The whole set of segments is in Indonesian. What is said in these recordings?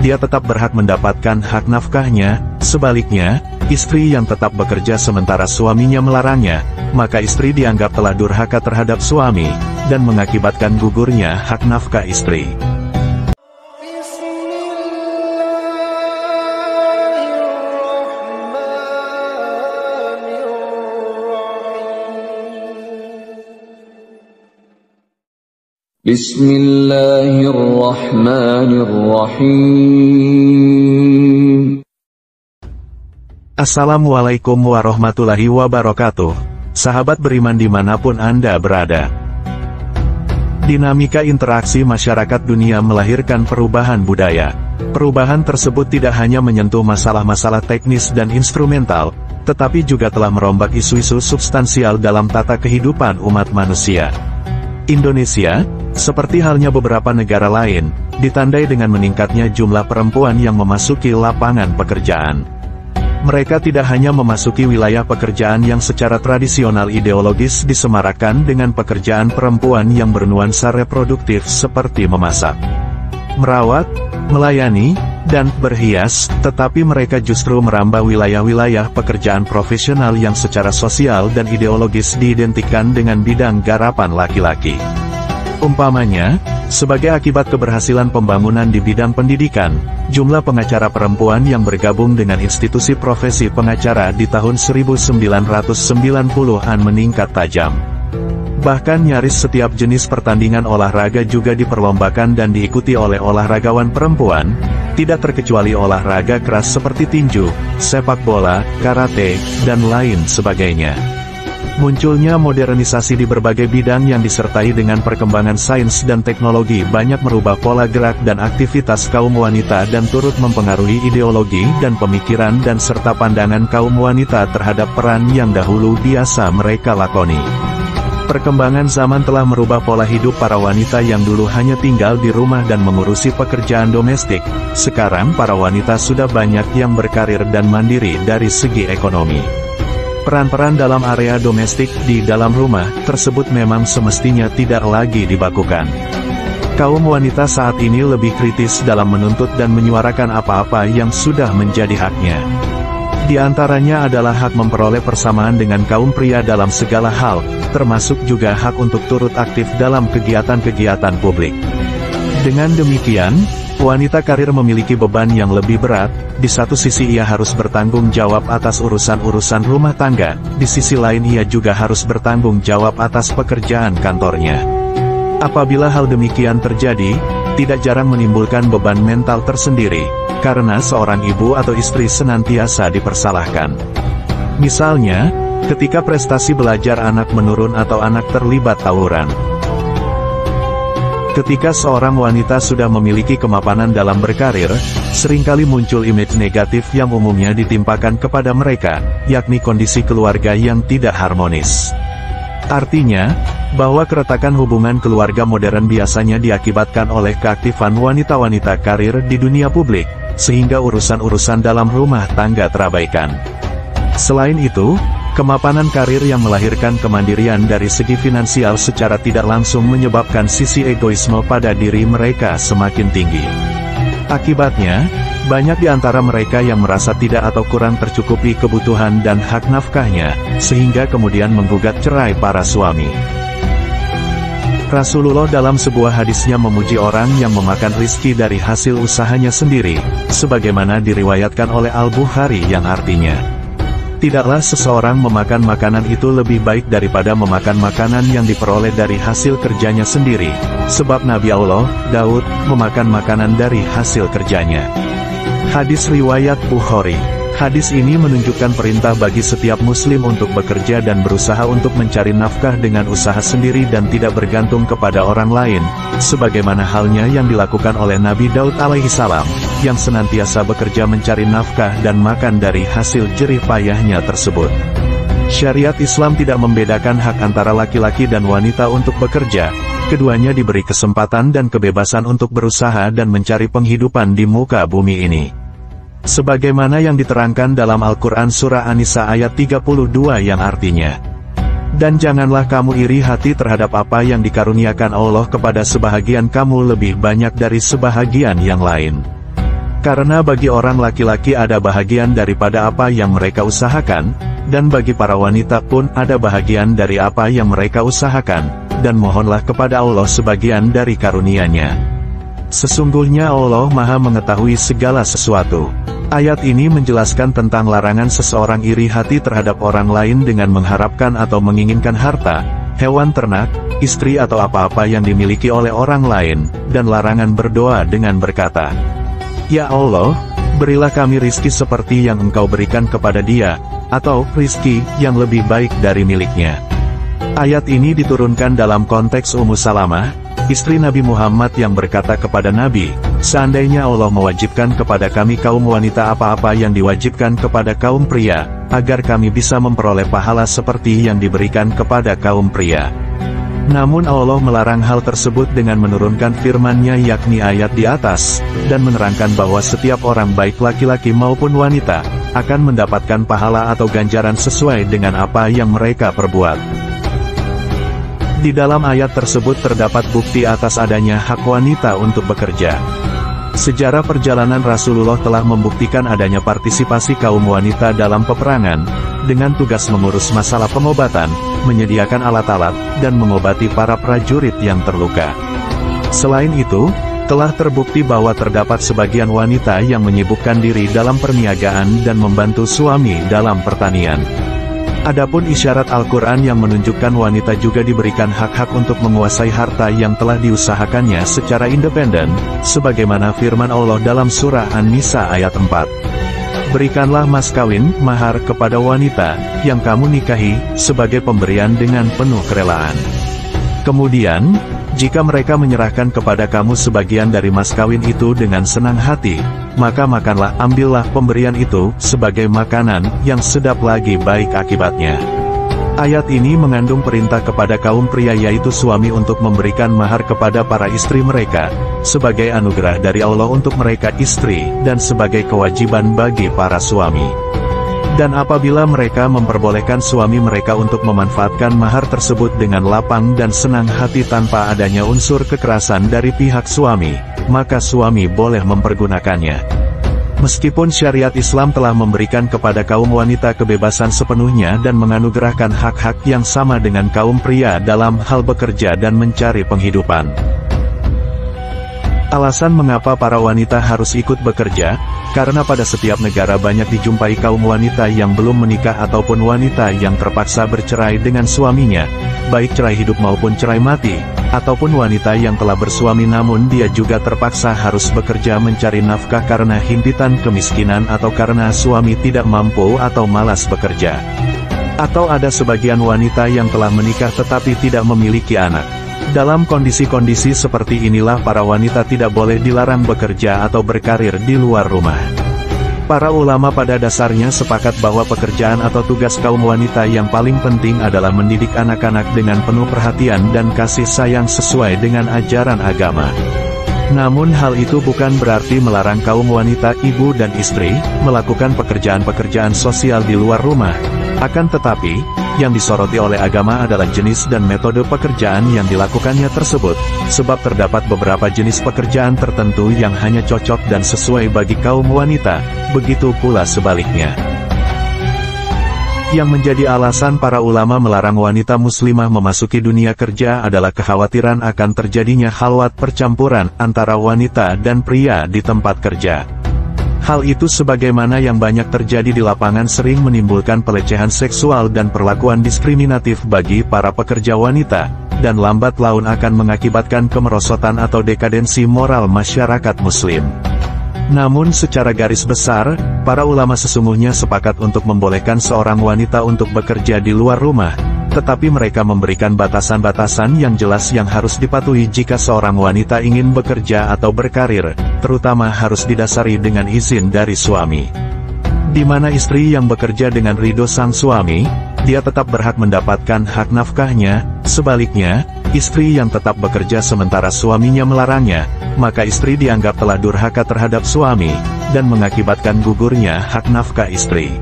dia tetap berhak mendapatkan hak nafkahnya. Sebaliknya, istri yang tetap bekerja sementara suaminya melarangnya, maka istri dianggap telah durhaka terhadap suami, dan mengakibatkan gugurnya hak nafkah istri. Bismillahirrahmanirrahim. Assalamualaikum warahmatullahi wabarakatuh. Sahabat beriman dimanapun Anda berada. Dinamika interaksi masyarakat dunia melahirkan perubahan budaya. Perubahan tersebut tidak hanya menyentuh masalah-masalah teknis dan instrumental, tetapi juga telah merombak isu-isu substansial dalam tata kehidupan umat manusia. Indonesia, seperti halnya beberapa negara lain, ditandai dengan meningkatnya jumlah perempuan yang memasuki lapangan pekerjaan. Mereka tidak hanya memasuki wilayah pekerjaan yang secara tradisional ideologis disemarakan dengan pekerjaan perempuan yang bernuansa reproduktif seperti memasak, merawat, melayani, dan berhias, tetapi mereka justru merambah wilayah-wilayah pekerjaan profesional yang secara sosial dan ideologis diidentikan dengan bidang garapan laki-laki. Umpamanya, sebagai akibat keberhasilan pembangunan di bidang pendidikan, jumlah pengacara perempuan yang bergabung dengan institusi profesi pengacara di tahun 1990-an meningkat tajam. Bahkan nyaris setiap jenis pertandingan olahraga juga diperlombakan dan diikuti oleh olahragawan perempuan, tidak terkecuali olahraga keras seperti tinju, sepak bola, karate, dan lain sebagainya. Munculnya modernisasi di berbagai bidang yang disertai dengan perkembangan sains dan teknologi banyak merubah pola gerak dan aktivitas kaum wanita dan turut mempengaruhi ideologi dan pemikiran dan serta pandangan kaum wanita terhadap peran yang dahulu biasa mereka lakoni. Perkembangan zaman telah merubah pola hidup para wanita yang dulu hanya tinggal di rumah dan mengurusi pekerjaan domestik. Sekarang para wanita sudah banyak yang berkarir dan mandiri dari segi ekonomi. Peran-peran dalam area domestik di dalam rumah tersebut memang semestinya tidak lagi dibakukan. Kaum wanita saat ini lebih kritis dalam menuntut dan menyuarakan apa-apa yang sudah menjadi haknya. Di antaranya adalah hak memperoleh persamaan dengan kaum pria dalam segala hal, termasuk juga hak untuk turut aktif dalam kegiatan-kegiatan publik. Dengan demikian, wanita karir memiliki beban yang lebih berat. Di satu sisi ia harus bertanggung jawab atas urusan-urusan rumah tangga, di sisi lain ia juga harus bertanggung jawab atas pekerjaan kantornya. Apabila hal demikian terjadi, tidak jarang menimbulkan beban mental tersendiri, karena seorang ibu atau istri senantiasa dipersalahkan. Misalnya, ketika prestasi belajar anak menurun atau anak terlibat tawuran. Ketika seorang wanita sudah memiliki kemapanan dalam berkarir, seringkali muncul image negatif yang umumnya ditimpakan kepada mereka, yakni kondisi keluarga yang tidak harmonis. Artinya, bahwa keretakan hubungan keluarga modern biasanya diakibatkan oleh keaktifan wanita-wanita karir di dunia publik, sehingga urusan-urusan dalam rumah tangga terabaikan. Selain itu, kemapanan karir yang melahirkan kemandirian dari segi finansial secara tidak langsung menyebabkan sisi egoisme pada diri mereka semakin tinggi. Akibatnya, banyak di antara mereka yang merasa tidak atau kurang tercukupi kebutuhan dan hak nafkahnya, sehingga kemudian menggugat cerai para suami. Rasulullah dalam sebuah hadisnya memuji orang yang memakan rizki dari hasil usahanya sendiri, sebagaimana diriwayatkan oleh Al-Bukhari yang artinya, tidaklah seseorang memakan makanan itu lebih baik daripada memakan makanan yang diperoleh dari hasil kerjanya sendiri, sebab Nabi Allah, Daud, memakan makanan dari hasil kerjanya. Hadis riwayat Bukhari. Hadis ini menunjukkan perintah bagi setiap muslim untuk bekerja dan berusaha untuk mencari nafkah dengan usaha sendiri dan tidak bergantung kepada orang lain, sebagaimana halnya yang dilakukan oleh Nabi Daud alaihissalam, yang senantiasa bekerja mencari nafkah dan makan dari hasil jerih payahnya tersebut. Syariat Islam tidak membedakan hak antara laki-laki dan wanita untuk bekerja, keduanya diberi kesempatan dan kebebasan untuk berusaha dan mencari penghidupan di muka bumi ini. Sebagaimana yang diterangkan dalam Al-Quran Surah An-Nisa ayat 32 yang artinya, dan janganlah kamu iri hati terhadap apa yang dikaruniakan Allah kepada sebahagian kamu lebih banyak dari sebahagian yang lain. Karena bagi orang laki-laki ada bahagian daripada apa yang mereka usahakan, dan bagi para wanita pun ada bahagian dari apa yang mereka usahakan, dan mohonlah kepada Allah sebagian dari karunia-Nya. Sesungguhnya Allah Maha mengetahui segala sesuatu. Ayat ini menjelaskan tentang larangan seseorang iri hati terhadap orang lain dengan mengharapkan atau menginginkan harta, hewan ternak, istri atau apa-apa yang dimiliki oleh orang lain, dan larangan berdoa dengan berkata, "Ya Allah, berilah kami rizki seperti yang Engkau berikan kepada dia," atau rizki yang lebih baik dari miliknya. Ayat ini diturunkan dalam konteks Ummu Salamah, istri Nabi Muhammad yang berkata kepada Nabi, "Seandainya Allah mewajibkan kepada kami kaum wanita apa-apa yang diwajibkan kepada kaum pria, agar kami bisa memperoleh pahala seperti yang diberikan kepada kaum pria." Namun Allah melarang hal tersebut dengan menurunkan firman-Nya yakni ayat di atas, dan menerangkan bahwa setiap orang baik laki-laki maupun wanita, akan mendapatkan pahala atau ganjaran sesuai dengan apa yang mereka perbuat. Di dalam ayat tersebut terdapat bukti atas adanya hak wanita untuk bekerja. Sejarah perjalanan Rasulullah telah membuktikan adanya partisipasi kaum wanita dalam peperangan, dengan tugas mengurus masalah pengobatan, menyediakan alat-alat, dan mengobati para prajurit yang terluka. Selain itu, telah terbukti bahwa terdapat sebagian wanita yang menyibukkan diri dalam perniagaan dan membantu suami dalam pertanian. Adapun isyarat Al-Quran yang menunjukkan wanita juga diberikan hak-hak untuk menguasai harta yang telah diusahakannya secara independen, sebagaimana firman Allah dalam surah An-Nisa ayat 4. "Berikanlah mas kawin, mahar kepada wanita, yang kamu nikahi, sebagai pemberian dengan penuh kerelaan. Kemudian, jika mereka menyerahkan kepada kamu sebagian dari mas kawin itu dengan senang hati, maka makanlah, ambillah pemberian itu, sebagai makanan, yang sedap lagi baik akibatnya." Ayat ini mengandung perintah kepada kaum pria yaitu suami untuk memberikan mahar kepada para istri mereka, sebagai anugerah dari Allah untuk mereka istri, dan sebagai kewajiban bagi para suami. Dan apabila mereka memperbolehkan suami mereka untuk memanfaatkan mahar tersebut dengan lapang dan senang hati tanpa adanya unsur kekerasan dari pihak suami, maka suami boleh mempergunakannya. Meskipun syariat Islam telah memberikan kepada kaum wanita kebebasan sepenuhnya dan menganugerahkan hak-hak yang sama dengan kaum pria dalam hal bekerja dan mencari penghidupan. Alasan mengapa para wanita harus ikut bekerja, karena pada setiap negara banyak dijumpai kaum wanita yang belum menikah ataupun wanita yang terpaksa bercerai dengan suaminya, baik cerai hidup maupun cerai mati, ataupun wanita yang telah bersuami namun dia juga terpaksa harus bekerja mencari nafkah karena himpitan kemiskinan atau karena suami tidak mampu atau malas bekerja. Atau ada sebagian wanita yang telah menikah tetapi tidak memiliki anak. Dalam kondisi-kondisi seperti inilah para wanita tidak boleh dilarang bekerja atau berkarir di luar rumah. Para ulama pada dasarnya sepakat bahwa pekerjaan atau tugas kaum wanita yang paling penting adalah mendidik anak-anak dengan penuh perhatian dan kasih sayang sesuai dengan ajaran agama. Namun hal itu bukan berarti melarang kaum wanita, ibu dan istri, melakukan pekerjaan-pekerjaan sosial di luar rumah. Akan tetapi, yang disoroti oleh agama adalah jenis dan metode pekerjaan yang dilakukannya tersebut, sebab terdapat beberapa jenis pekerjaan tertentu yang hanya cocok dan sesuai bagi kaum wanita, begitu pula sebaliknya. Yang menjadi alasan para ulama melarang wanita muslimah memasuki dunia kerja adalah kekhawatiran akan terjadinya khalwat percampuran antara wanita dan pria di tempat kerja. Hal itu sebagaimana yang banyak terjadi di lapangan sering menimbulkan pelecehan seksual dan perlakuan diskriminatif bagi para pekerja wanita, dan lambat laun akan mengakibatkan kemerosotan atau dekadensi moral masyarakat muslim. Namun secara garis besar, para ulama sesungguhnya sepakat untuk membolehkan seorang wanita untuk bekerja di luar rumah, tetapi mereka memberikan batasan-batasan yang jelas yang harus dipatuhi jika seorang wanita ingin bekerja atau berkarir, terutama harus didasari dengan izin dari suami. Di mana istri yang bekerja dengan ridho sang suami, dia tetap berhak mendapatkan hak nafkahnya. Sebaliknya, istri yang tetap bekerja sementara suaminya melarangnya, maka istri dianggap telah durhaka terhadap suami, dan mengakibatkan gugurnya hak nafkah istri.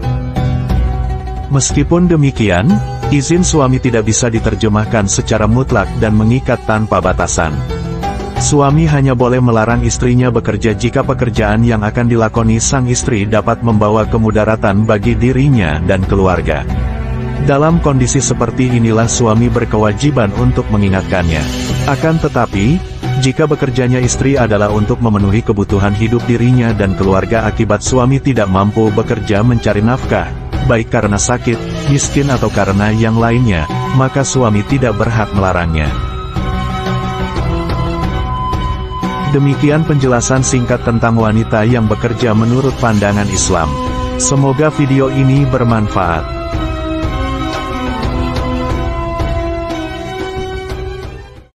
Meskipun demikian, izin suami tidak bisa diterjemahkan secara mutlak dan mengikat tanpa batasan. Suami hanya boleh melarang istrinya bekerja jika pekerjaan yang akan dilakoni sang istri dapat membawa kemudaratan bagi dirinya dan keluarga. Dalam kondisi seperti inilah suami berkewajiban untuk mengingatkannya. Akan tetapi, jika bekerjanya istri adalah untuk memenuhi kebutuhan hidup dirinya dan keluarga akibat suami tidak mampu bekerja mencari nafkah, baik karena sakit, miskin atau karena yang lainnya, maka suami tidak berhak melarangnya. Demikian penjelasan singkat tentang wanita yang bekerja menurut pandangan Islam. Semoga video ini bermanfaat.